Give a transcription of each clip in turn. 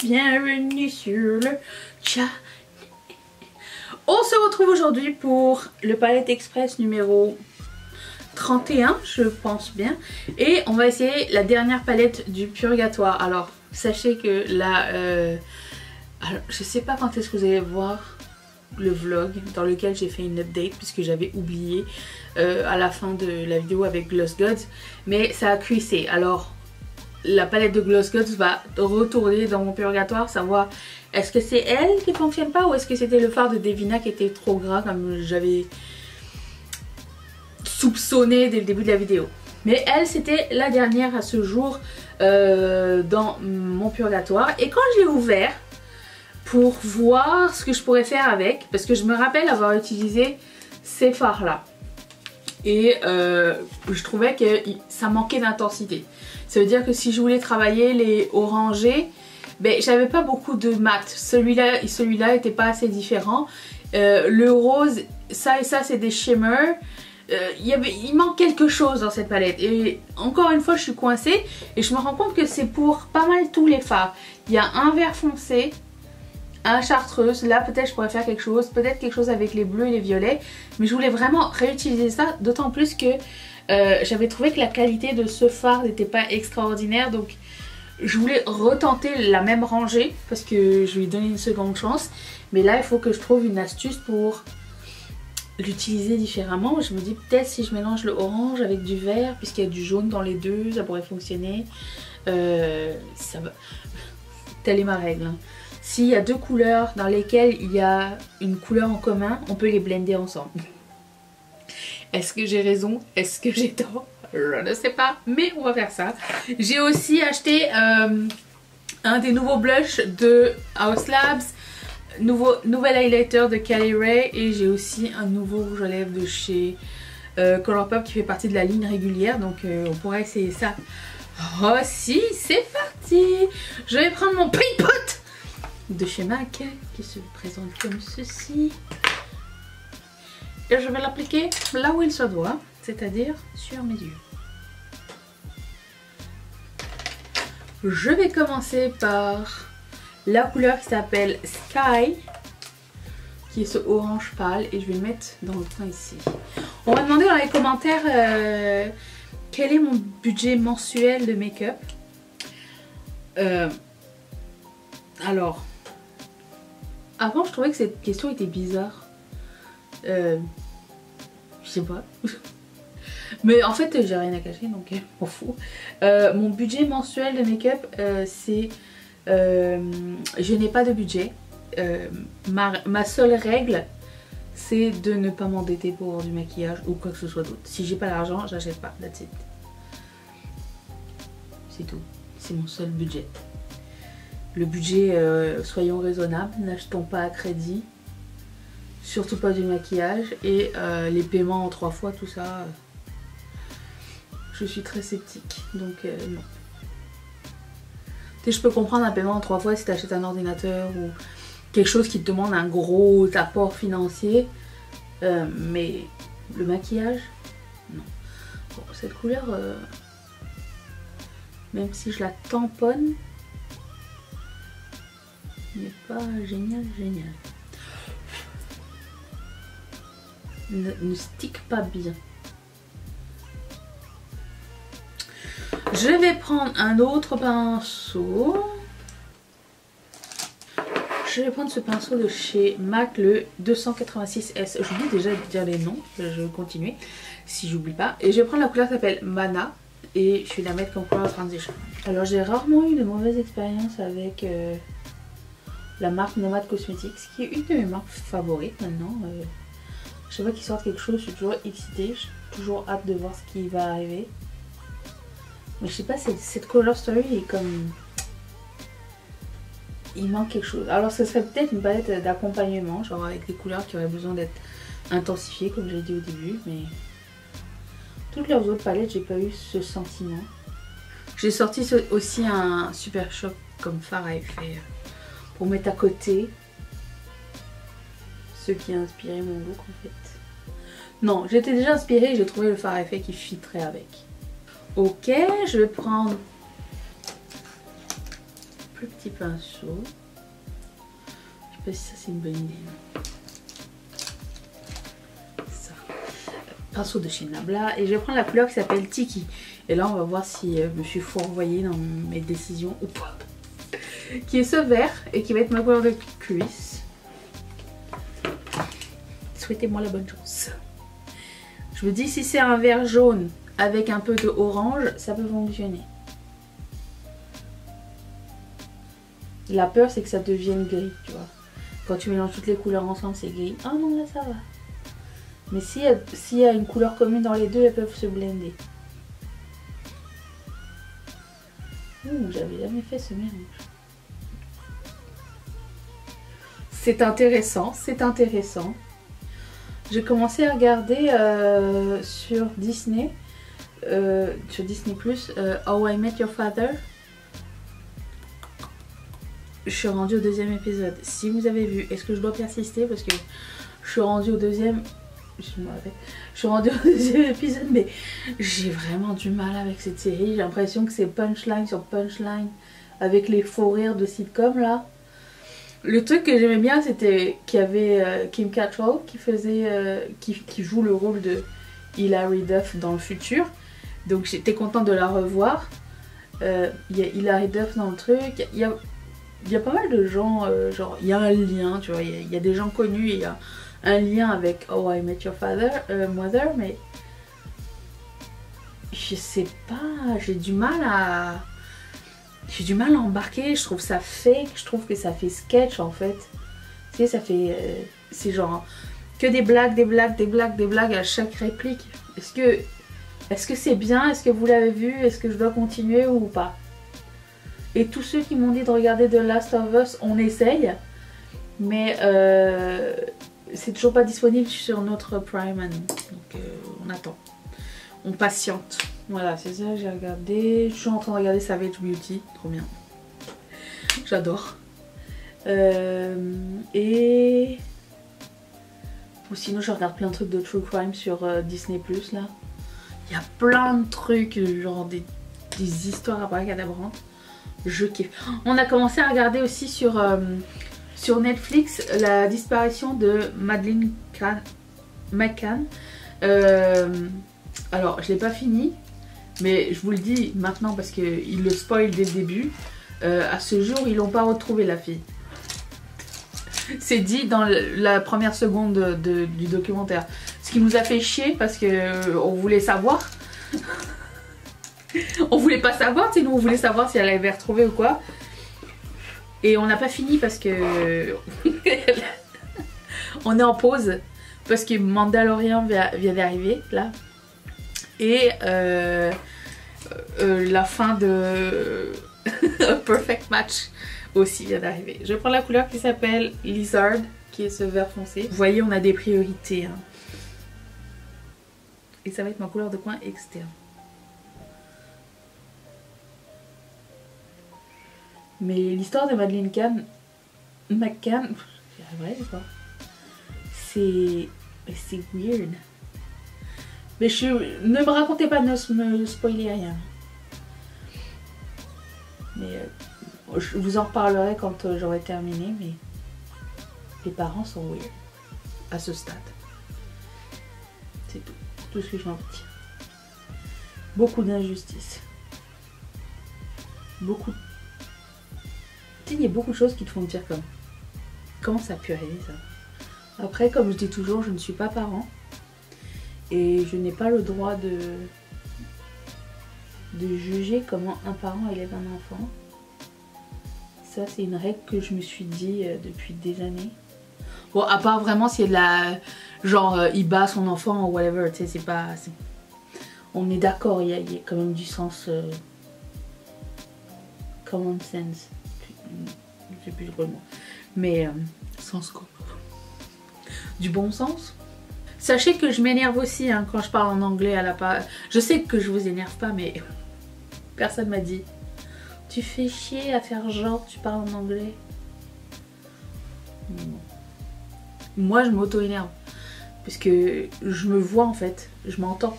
bienvenue sur le chat. On se retrouve aujourd'hui pour le Palette Express numéro 31, je pense bien. Et on va essayer la dernière palette du Purgatoire. Alors, sachez que là, alors, je sais pas quand est-ce que vous allez voir le vlog dans lequel j'ai fait une update puisque j'avais oublié à la fin de la vidéo avec Gloss Gods. Mais ça a cuissé. Alors, la palette de Gloss Gods va retourner dans mon Purgatoire, savoir est-ce que c'est elle qui fonctionne pas ou est-ce que c'était le fard de Devina qui était trop gras comme j'avais soupçonné dès le début de la vidéo. Mais elle, c'était la dernière à ce jour dans mon Purgatoire. Et quand je l'ai ouvert pour voir ce que je pourrais faire avec, parce que je me rappelle avoir utilisé ces fards là et je trouvais que ça manquait d'intensité. Ça veut dire que si je voulais travailler les orangés, ben, j'avais pas beaucoup de mat. Celui-là était pas assez différent. Le rose, ça et ça c'est des shimmers. Il manque quelque chose dans cette palette. Et encore une fois je suis coincée et je me rends compte que c'est pour pas mal tous les fards. Il y a un vert foncé, un chartreuse. Là peut-être je pourrais faire quelque chose. Peut-être quelque chose avec les bleus et les violets. Mais je voulais vraiment réutiliser ça. D'autant plus que j'avais trouvé que la qualité de ce fard n'était pas extraordinaire. Donc je voulais retenter la même rangée parce que je lui ai donné une seconde chance. Mais là il faut que je trouve une astuce pour l'utiliser différemment. Je me dis peut-être si je mélange le orange avec du vert, puisqu'il y a du jaune dans les deux, ça pourrait fonctionner. Ça va. Telle est ma règle. Hein. S'il y a deux couleurs dans lesquelles il y a une couleur en commun, on peut les blender ensemble. Est-ce que j'ai raison? Est-ce que j'ai tort? Je ne sais pas, mais on va faire ça. J'ai aussi acheté un des nouveaux blushs de Haus Labs, nouvel highlighter de Cali Ray, et j'ai aussi un nouveau rouge à lèvres de chez Colourpop qui fait partie de la ligne régulière, donc on pourrait essayer ça. Oh si, c'est parti! Je vais prendre mon paint pot de chez MAC qui se présente comme ceci. Et je vais l'appliquer là où il se doit, c'est-à-dire sur mes yeux. Je vais commencer par la couleur qui s'appelle Sky, qui est ce orange pâle, et je vais le mettre dans le coin ici. On va demander dans les commentaires quel est mon budget mensuel de make-up. Alors, avant je trouvais que cette question était bizarre. Je sais pas. Mais en fait j'ai rien à cacher donc on fout. Mon budget mensuel de make-up c'est... je n'ai pas de budget. Ma seule règle c'est de ne pas m'endetter pour avoir du maquillage ou quoi que ce soit d'autre. Si j'ai pas l'argent, j'achète pas. That's it. C'est tout. C'est mon seul budget. Le budget, soyons raisonnables, n'achetons pas à crédit. Surtout pas du maquillage. Et les paiements en 3 fois, tout ça, je suis très sceptique. Donc non. Tu sais, je peux comprendre un paiement en 3 fois si tu achètes un ordinateur ou quelque chose qui te demande un gros apport financier. Mais le maquillage, non. Bon, cette couleur, même si je la tamponne, n'est pas génial. Ne stick pas bien. Je vais prendre un autre pinceau. Je vais prendre ce pinceau de chez MAC, le 286S. J'oublie déjà de dire les noms. Je vais continuer si j'oublie pas. Et je vais prendre la couleur qui s'appelle Mana. Et je vais la mettre comme color transition. Alors j'ai rarement eu de mauvaises expériences avec la marque Nomad Cosmetics, qui est une de mes marques favorites maintenant. Chaque fois qu'ils sortent quelque chose, je suis toujours excitée. J'ai toujours hâte de voir ce qui va arriver. Mais je sais pas, cette Color Story est comme... Il manque quelque chose. Alors ce serait peut-être une palette d'accompagnement, genre avec des couleurs qui auraient besoin d'être intensifiées, comme j'ai dit au début. Mais toutes leurs autres palettes, j'ai pas eu ce sentiment. J'ai sorti aussi un Super Shock comme fard à effet pour mettre à côté. Ce qui a inspiré mon look en fait. Non, j'étais déjà inspirée et j'ai trouvé le fard à effet qui fitterait avec. Ok, je vais prendre plus petit pinceau. Je sais pas si ça c'est une bonne idée. Ça. Pinceau de chez Nabla. Et je vais prendre la couleur qui s'appelle Tiki. Et là on va voir si je me suis fourvoyée dans mes décisions ou pas. Qui est ce vert et qui va être ma couleur de cuisse. Souhaitez-moi la bonne chance. Je me dis si c'est un vert jaune avec un peu de orange, ça peut fonctionner. La peur c'est que ça devienne gris, tu vois. Quand tu mélanges toutes les couleurs ensemble, c'est gris. Ah non, là ça va. Mais s'il y a une couleur commune dans les deux, elles peuvent se blender. J'avais jamais fait ce mélange. C'est intéressant, c'est intéressant. J'ai commencé à regarder sur Disney Plus, How I Met Your Father. Je suis rendue au 2e épisode. Si vous avez vu, est-ce que je dois persister parce que je suis rendue au 2e. Je suis rendue au 2e épisode, mais j'ai vraiment du mal avec cette série. J'ai l'impression que c'est punchline sur punchline avec les faux rires de sitcom là. Le truc que j'aimais bien, c'était qu'il y avait Kim Cattrall qui faisait, qui joue le rôle de Hilary Duff dans le futur. Donc j'étais contente de la revoir. Il y a Hilary Duff dans le truc. Il y a pas mal de gens, genre il y a un lien, tu vois. Il y a des gens connus et il y a un lien avec How I Met Your Mother, mais je sais pas, j'ai du mal à embarquer. Je trouve ça fake, je trouve que ça fait sketch en fait. Tu sais, ça fait, c'est genre que des blagues à chaque réplique. Est-ce que c'est bien? Est-ce que vous l'avez vu? Est-ce que je dois continuer ou pas? Et tous ceux qui m'ont dit de regarder The Last of Us, on essaye, mais c'est toujours pas disponible sur notre Prime à nous. Donc on attend, on patiente. Voilà, c'est ça, j'ai regardé. Je suis en train de regarder Savage Beauty, trop bien. J'adore. Et ou sinon je regarde plein de trucs de true crime sur Disney Plus là. Il y a plein de trucs, genre des histoires abracadabrantes. Je kiffe. On a commencé à regarder aussi sur Netflix la disparition de Madeleine McCann. Alors je l'ai pas fini, mais je vous le dis maintenant parce qu'il le spoil dès le début. À ce jour ils n'ont pas retrouvé la fille. C'est dit dans la première seconde du documentaire. Ce qui nous a fait chier parce que on voulait savoir. On voulait pas savoir, tu sais, nous on voulait savoir si elle avait retrouvé ou quoi. Et on n'a pas fini parce que on est en pause parce que Mandalorian vient d'arriver là. Et la fin de A Perfect Match aussi vient d'arriver. Je prends la couleur qui s'appelle Lizard, qui est ce vert foncé. Vous voyez, on a des priorités. Hein. Et ça va être ma couleur de coin externe. Mais l'histoire de Madeleine McCann, c'est vrai ou pas? C'est weird. Mais ne me racontez pas, ne me spoilez rien. Mais je vous en reparlerai quand j'aurai terminé, mais les parents sont weird à ce stade. C'est tout ce que j'en retire. Beaucoup d'injustice. Beaucoup. Tu sais, il y a beaucoup de choses qui te font te dire comme comment ça a pu arriver ça. Après, comme je dis toujours, je ne suis pas parent et je n'ai pas le droit de juger comment un parent élève un enfant. Ça, c'est une règle que je me suis dit depuis des années. Bon, à part vraiment s'il y a de la... genre, il bat son enfant ou whatever, tu sais, c'est pas... On est d'accord, il y a quand même du sens... common sense. Je sais plus le mot. Mais... sens quoi? Du bon sens. Sachez que je m'énerve aussi hein, quand je parle en anglais à la part. Je sais que je vous énerve pas, mais... personne m'a dit. Tu fais chier à faire genre tu parles en anglais. Non. Moi je m'auto-énerve. Parce que je me vois en fait. Je m'entends.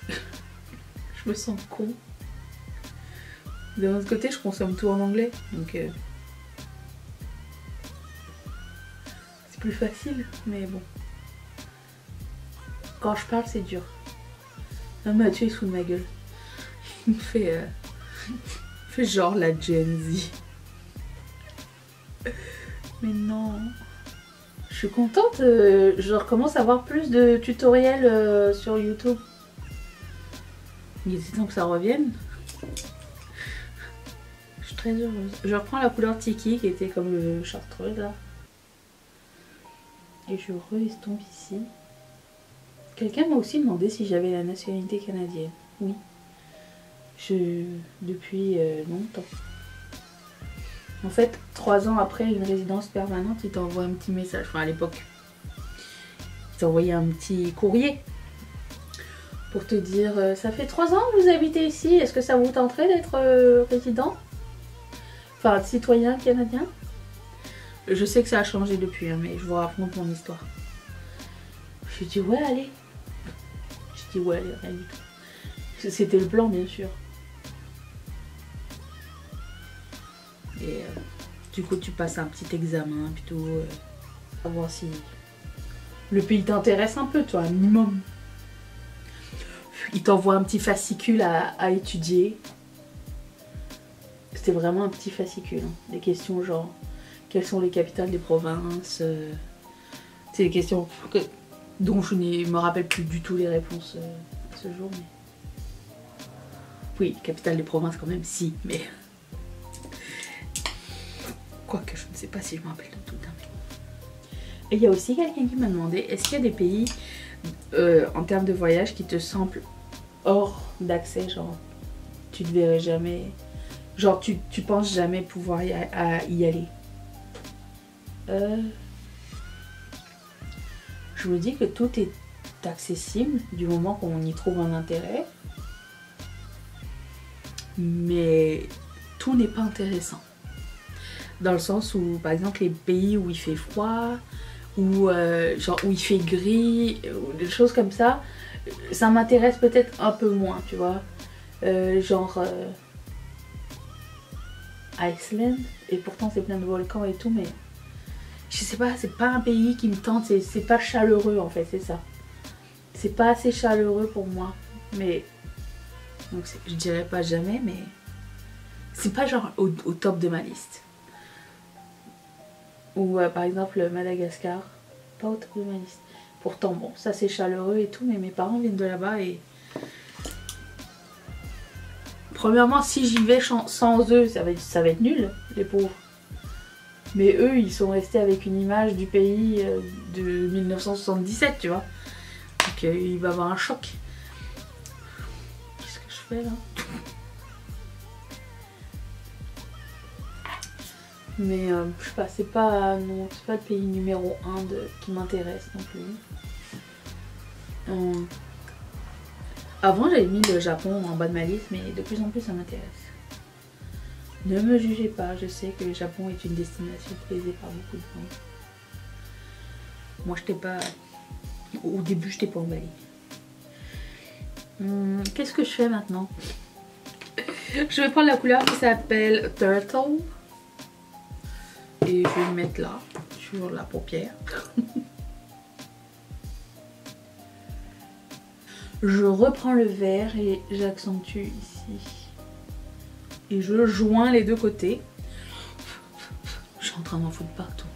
Je me sens con. D'un autre côté, je consomme tout en anglais, donc c'est plus facile, mais bon. Quand je parle, c'est dur. Là, Mathieu, il se fout de ma gueule. Il me fait, fait genre la Gen Z. Mais non. Je suis contente, je recommence à avoir plus de tutoriels sur YouTube. Il est temps que ça revienne. Je suis très heureuse. Je reprends la couleur Tiki qui était comme le chartreuse là. Et je re-estompe ici. Quelqu'un m'a aussi demandé si j'avais la nationalité canadienne. Oui. Depuis longtemps. En fait, 3 ans après une résidence permanente, ils t'envoient un petit message. Enfin, à l'époque, ils t'envoyaient un petit courrier pour te dire ça fait 3 ans que vous habitez ici, est-ce que ça vous tenterait d'être résident? Enfin, citoyen canadien? Je sais que ça a changé depuis, hein, mais je vous raconte mon histoire. Je dis ouais, allez. Je dis ouais, allez, rien du tout. C'était le plan, bien sûr. Et du coup, tu passes un petit examen plutôt pour voir si le pays t'intéresse un peu, toi, un minimum. Il t'envoie un petit fascicule à étudier. C'était vraiment un petit fascicule. Hein. Des questions genre, quelles sont les capitales des provinces? C'est des questions dont je ne me rappelle plus du tout les réponses à ce jour. Mais... oui, capitale des provinces quand même, si, mais... quoique je ne sais pas si je me rappelle de tout. Et il y a aussi quelqu'un qui m'a demandé, est-ce qu'il y a des pays en termes de voyage qui te semblent hors d'accès, genre tu ne verrais jamais, genre tu penses jamais pouvoir y aller? Je me dis que tout est accessible du moment qu'on y trouve un intérêt, mais tout n'est pas intéressant. Dans le sens où, par exemple, les pays où il fait froid, ou genre où il fait gris, ou des choses comme ça m'intéresse peut-être un peu moins, tu vois. Genre Iceland, et pourtant c'est plein de volcans et tout, mais je sais pas, c'est pas un pays qui me tente, c'est pas chaleureux en fait, c'est ça. C'est pas assez chaleureux pour moi, mais donc je dirais pas jamais, mais c'est pas genre au top de ma liste. Ou par exemple Madagascar, pas au top de ma liste. Pourtant bon, ça c'est chaleureux et tout, mais mes parents viennent de là-bas et... premièrement, si j'y vais sans eux, ça va être nul, les pauvres. Mais eux, ils sont restés avec une image du pays de 1977, tu vois. Donc il va y avoir un choc. Qu'est-ce que je fais là? Mais je sais pas, c'est pas le pays numéro 1 qui m'intéresse non plus. Avant j'avais mis le Japon en bas de ma liste, mais de plus en plus ça m'intéresse. Ne me jugez pas, je sais que le Japon est une destination prisée par beaucoup de monde. Moi je t'ai pas... au début je t'ai pas emballé. Qu'est-ce que je fais maintenant? Je vais prendre la couleur qui s'appelle Turtle. Et je vais le mettre là, sur la paupière. Je reprends le vert et j'accentue ici. Et je joins les deux côtés. Je suis en train d'en foutre partout.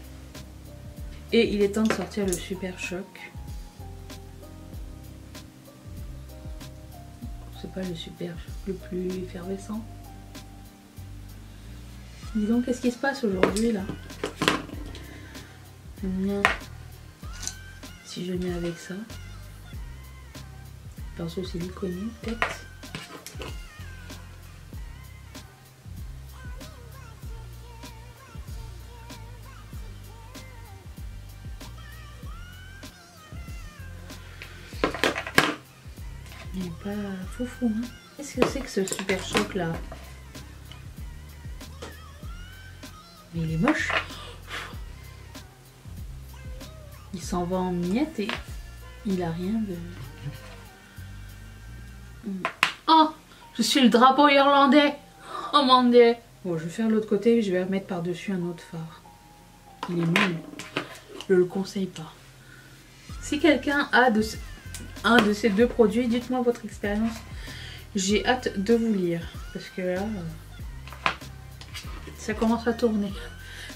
Et il est temps de sortir le Super Choc. C'est pas le Super Choc le plus effervescent. Dis donc, qu'est-ce qui se passe aujourd'hui là? Si je le mets avec ça. Pinceau siliconé, peut-être. Il n'est pas foufou, hein. Qu'est-ce que c'est que ce Super Choc là? Mais il est moche. Il s'en va en miettes et il a rien de... Oh, je suis le drapeau irlandais. Oh mon dieu. Bon, je vais faire l'autre côté, je vais remettre par-dessus un autre fard. Il est nul. Je le conseille pas. Si quelqu'un a un de ces deux produits, dites-moi votre expérience. J'ai hâte de vous lire. Parce que là, ça commence à tourner.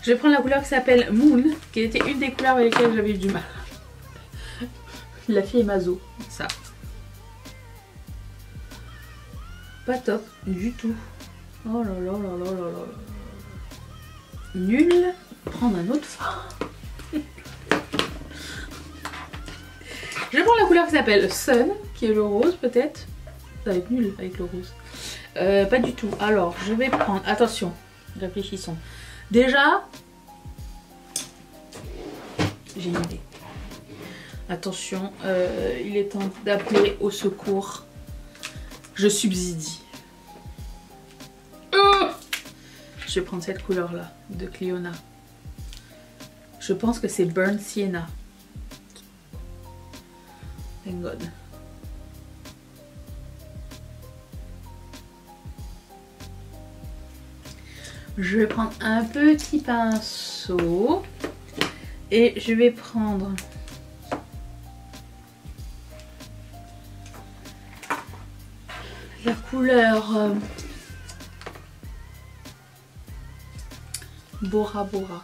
Je vais prendre la couleur qui s'appelle Moon, qui était une des couleurs avec lesquelles j'avais eu du mal. La fille est maso, ça. Pas top du tout. Oh là là là là là là. Nul. Prendre un autre fard. Je vais prendre la couleur qui s'appelle Sun, qui est le rose peut-être. Ça va être nul avec le rose. Pas du tout. Alors, je vais prendre... Attention, réfléchissons. Déjà, j'ai une idée. Attention, il est temps d'appeler au secours. Je subsidie. Je vais prendre cette couleur-là, de Cliona. Je pense que c'est Burnt Sienna. Thank God. Je vais prendre un petit pinceau et je vais prendre la couleur Bora Bora.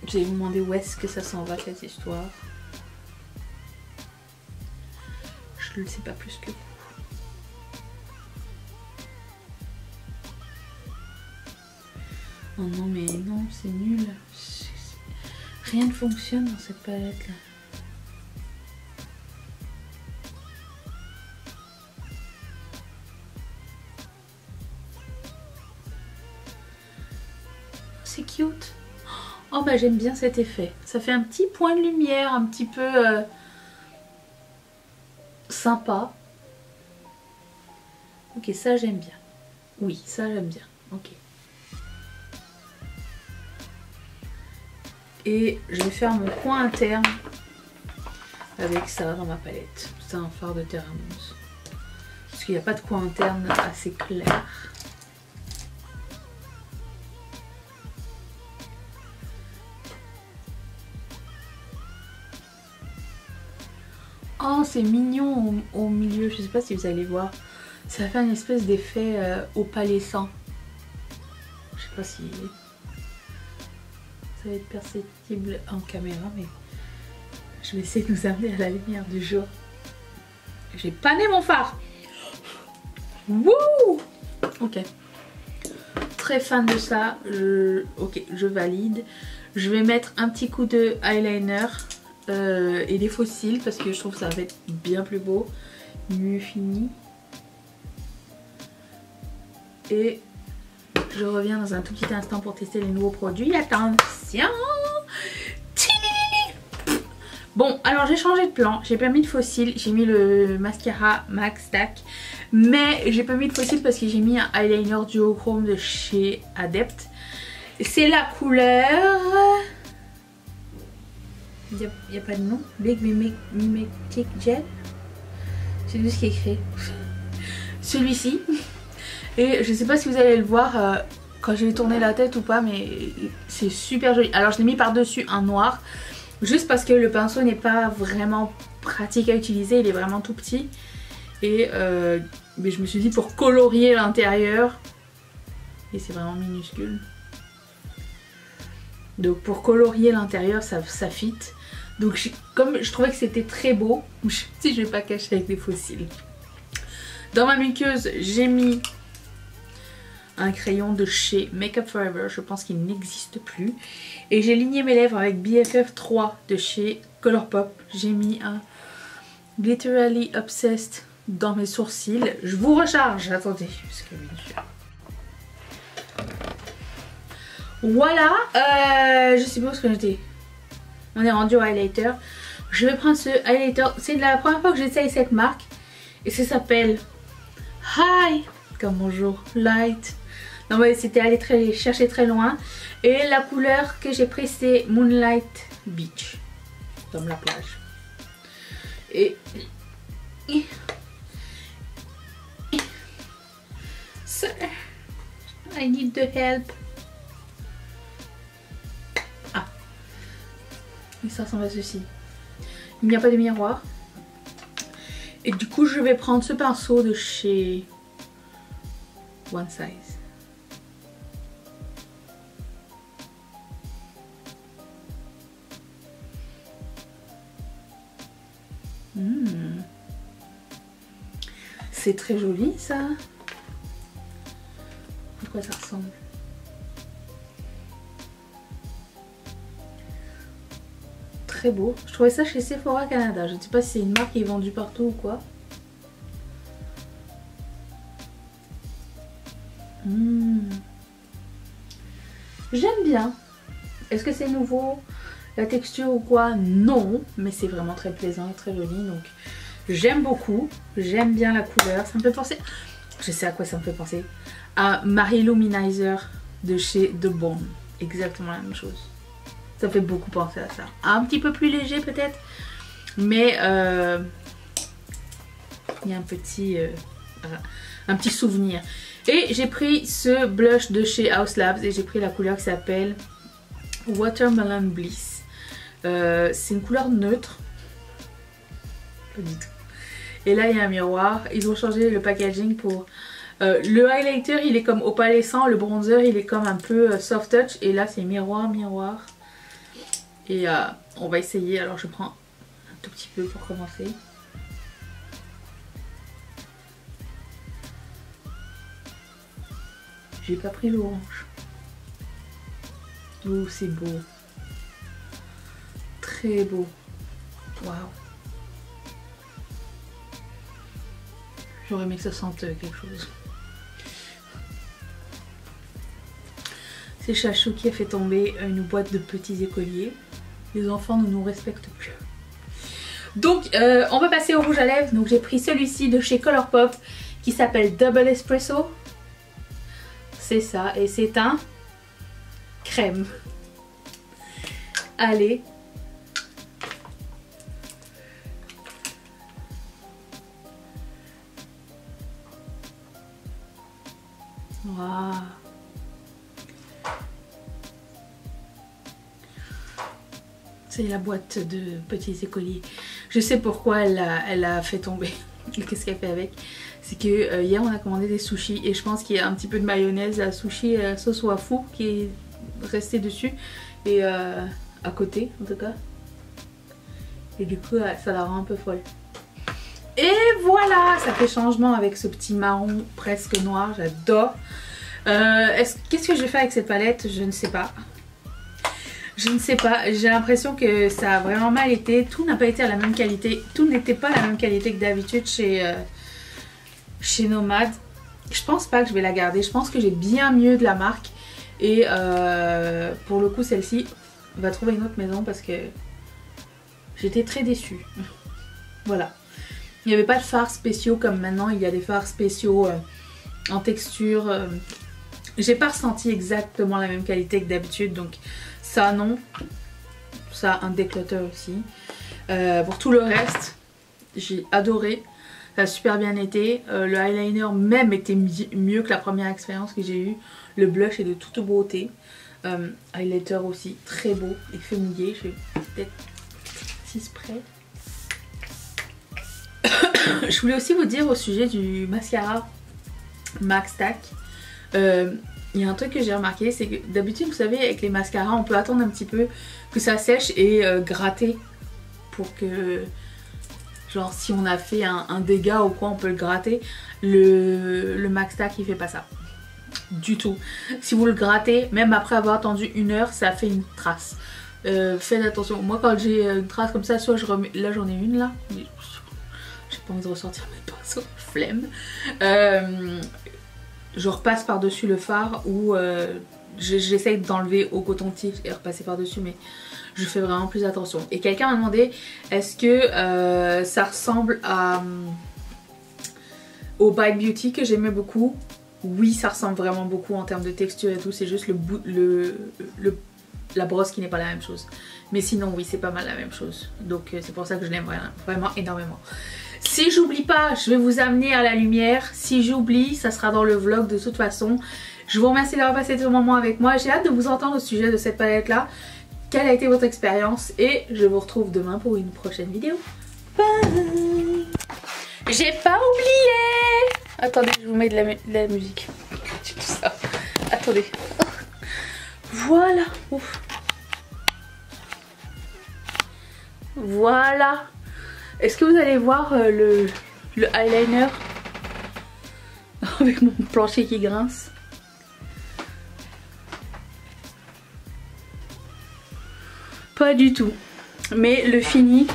Je vais vous demander où est-ce que ça s'en va cette histoire. Je ne le sais pas plus que vous. Oh non mais non, c'est nul. Rien ne fonctionne dans cette palette là. C'est cute. Oh bah j'aime bien cet effet. Ça fait un petit point de lumière, un petit peu sympa. Ok, ça j'aime bien. Oui, ça j'aime bien. Ok. Et je vais faire mon coin interne avec ça dans ma palette. C'est un fard de Terra Mousse. Parce qu'il n'y a pas de coin interne assez clair. Oh, c'est mignon au milieu. Je sais pas si vous allez voir. Ça fait une espèce d'effet opalescent. Je sais pas si ça va être perceptible en caméra, mais je vais essayer de nous amener à la lumière du jour. J'ai pané mon phare. Wouh! Ok. Très fan de ça. Ok, je valide. Je vais mettre un petit coup de eyeliner et des faux cils parce que je trouve que ça va être bien plus beau. Mieux fini. Et je reviens dans un tout petit instant pour tester les nouveaux produits. Attention! Bon, alors j'ai changé de plan. J'ai pas mis de faux cils. J'ai mis le mascara MAC Stack. Mais j'ai pas mis de faux cils parce que j'ai mis un eyeliner duochrome de chez Adept. C'est la couleur... Il n'y a pas de nom. Big Mimetic Gel. C'est juste ce qui est écrit. Celui-ci. Et je sais pas si vous allez le voir quand je vais tourner la tête ou pas, mais c'est super joli. Alors je l'ai mis par-dessus un noir. Juste parce que le pinceau n'est pas vraiment pratique à utiliser. Il est vraiment tout petit. Et mais je me suis dit pour colorier l'intérieur. Et c'est vraiment minuscule. Donc pour colorier l'intérieur, ça fit. Donc comme je trouvais que c'était très beau, je me suis dit je vais pas cacher avec des faux cils. Dans ma muqueuse, j'ai mis un crayon de chez Makeup Forever. Je pense qu'il n'existe plus. Et j'ai ligné mes lèvres avec BFF 3 de chez Colourpop. J'ai mis un Glitterally Obsessed dans mes sourcils. Je vous recharge. Attendez. Parce que bien sûr. Voilà, je sais pas où j'étais. On est rendu au highlighter. Je vais prendre ce highlighter. C'est la première fois que j'essaye cette marque. Et ça s'appelle Hi, comme bonjour, Light. Non mais c'était aller chercher très loin. Et la couleur que j'ai prise c'est Moonlight Beach. Comme la plage. Et Sir, I need the help. Ah. Et ça ressemble à ceci. Il n'y a pas de miroir. Et du coup, je vais prendre ce pinceau de chez One Size. C'est très joli ça. À quoi ça ressemble? Très beau. Je trouvais ça chez Sephora Canada. Je ne sais pas si c'est une marque qui est vendue partout ou quoi. J'aime bien. Est-ce que c'est nouveau? La texture ou quoi? Non. Mais c'est vraiment très plaisant, très joli. Donc j'aime beaucoup. J'aime bien la couleur. Ça me fait penser... Je sais à quoi ça me fait penser. À Marie Luminizer de chez The Balm. Exactement la même chose. Ça fait beaucoup penser à ça. Un petit peu plus léger peut-être. Mais il y a un petit souvenir. Et j'ai pris ce blush de chez Haus Labs. Et j'ai pris la couleur qui s'appelle Watermelon Bliss. C'est une couleur neutre. Pas du tout. Et là il y a un miroir. Ils ont changé le packaging pour... le highlighter il est comme opalescent. Le bronzer il est comme un peu soft touch. Et là c'est miroir, miroir. Et on va essayer. Alors je prends un tout petit peu pour commencer. J'ai pas pris l'orange. Oh c'est beau. Très beau. Waouh. J'aurais aimé que ça sente quelque chose. C'est Chachou qui a fait tomber une boîte de petits écoliers. Les enfants ne nous respectent plus. Donc on va passer au rouge à lèvres. Donc j'ai pris celui-ci de chez Colourpop qui s'appelle Double Espresso. C'est ça et c'est un crème. Allez. Waouh. C'est la boîte de petits écoliers. Je sais pourquoi elle a fait tomber. Qu'est-ce qu'elle fait avec? C'est que hier on a commandé des sushis et je pense qu'il y a un petit peu de mayonnaise à sushi sauce wafu qui est restée dessus et à côté en tout cas. Et du coup ça la rend un peu folle. Et voilà, ça fait changement avec ce petit marron presque noir, j'adore. Qu'est-ce que je vais faire avec cette palette? Je ne sais pas. Je ne sais pas, j'ai l'impression que ça a vraiment mal été. Tout n'a pas été à la même qualité. Tout n'était pas à la même qualité que d'habitude chez Nomad. Je pense pas que je vais la garder. Je pense que j'ai bien mieux de la marque. Et pour le coup, celle-ci va trouver une autre maison parce que j'étais très déçue. Voilà. Il n'y avait pas de fards spéciaux comme maintenant. Il y a des fards spéciaux en texture. J'ai pas ressenti exactement la même qualité que d'habitude. Donc ça non. Ça un déclutter aussi. Pour tout le reste, j'ai adoré. Ça a super bien été. Le eyeliner même était mieux que la première expérience que j'ai eue. Le blush est de toute beauté. Highlighter aussi très beau. Effet mouillé. Je vais peut-être si spray. Je voulais aussi vous dire au sujet du mascara MAC Stack. Il y a un truc que j'ai remarqué, c'est que d'habitude vous savez avec les mascaras on peut attendre un petit peu que ça sèche et gratter pour que genre si on a fait un dégât ou quoi on peut le gratter. Le MAC Stack il fait pas ça du tout. Si vous le grattez même après avoir attendu 1 heure ça fait une trace. Faites attention, moi quand j'ai une trace comme ça soit je remets, là j'en ai une là, j'ai pas envie de ressortir mes pinceaux, flemme. Je repasse par-dessus le fard ou j'essaye d'enlever au coton-tige et repasser par-dessus, mais je fais vraiment plus attention. Et quelqu'un m'a demandé est-ce que ça ressemble au Bite Beauty que j'aimais beaucoup. Oui, ça ressemble vraiment beaucoup en termes de texture et tout, c'est juste la brosse qui n'est pas la même chose. Mais sinon oui, c'est pas mal la même chose. Donc c'est pour ça que je l'aime vraiment énormément. Si j'oublie pas, je vais vous amener à la lumière. Si j'oublie, ça sera dans le vlog de toute façon. Je vous remercie d'avoir passé ce moment avec moi. J'ai hâte de vous entendre au sujet de cette palette là. Quelle a été votre expérience? Et je vous retrouve demain pour une prochaine vidéo. Bye. J'ai pas oublié. Attendez, je vous mets de la musique. Tout ça. Attendez. Voilà. Ouf. Voilà. Est-ce que vous allez voir le eyeliner avec mon plancher qui grince? Pas du tout. Mais le fini,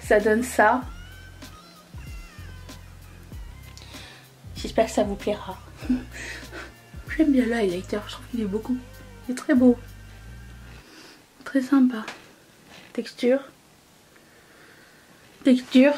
ça donne ça. J'espère que ça vous plaira. J'aime bien le highlighter, je trouve qu'il est beaucoup. Il est très beau. Très sympa. Texture. Texture.